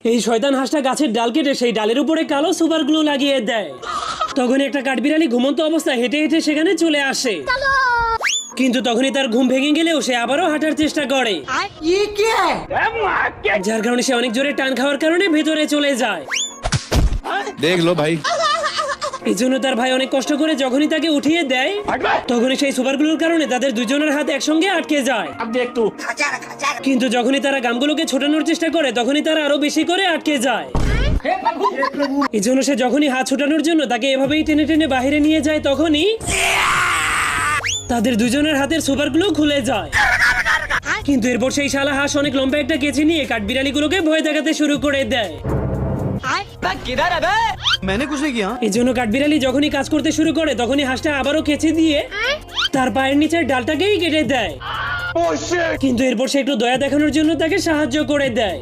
এই শয়তান হাঁসটা গাছের ডাল কেটে সেই ডালের উপরে কালো সুপার গ্লু লাগিয়ে দেয়। তখন একটা কাঠবিড়ালি ঘুমন্ত অবস্থায় হেঁটে হেঁটে সেখানে চলে আসে, কিন্তু তখনই তার ঘুম ভেঙে গেলেও সে আবারও হাঁটার চেষ্টা করে, যার কারণে সে অনেক জোরে টান খাওয়ার কারণে ভেতরে চলে যায়। देख लो भाई। এই জন্য তার ভাই অনেক কষ্ট করে যখনই তাকে উঠিয়ে দেয়, তখনই সেই সুপারগুলোর কারণে তাদের দুজনের হাত একসঙ্গে আটকে যায়। কিন্তু যখনই তারা গামগুলোকে ছোটানোর চেষ্টা করে তখনই তারা আরো বেশি করে আটকে যায়। এই জন্য সে যখনই হাত ছোটানোর জন্য তাকে এভাবেই টেনে টেনে বাইরে নিয়ে যায়, তখনই তাদের দুজনের হাতের সুপারগুলো খুলে যায়। কিন্তু এরপর সেই শালা হাঁস অনেক লম্বা একটা কেচি নিয়ে কাঠবিড়ালিগুলোকে ভয় দেখাতে শুরু করে দেয়। मैंने कुछ नहीं किया। এই জন্য কাঠবিড়ালি যখনই কাজ করতে শুরু করে তখনই হাঁসটা আবারও কেচি দিয়ে তার পায়ের নিচের ডালটাকেই কেটে দেয়। কিন্তু এরপর সে একটু দয়া দেখানোর জন্য তাকে সাহায্য করে দেয়।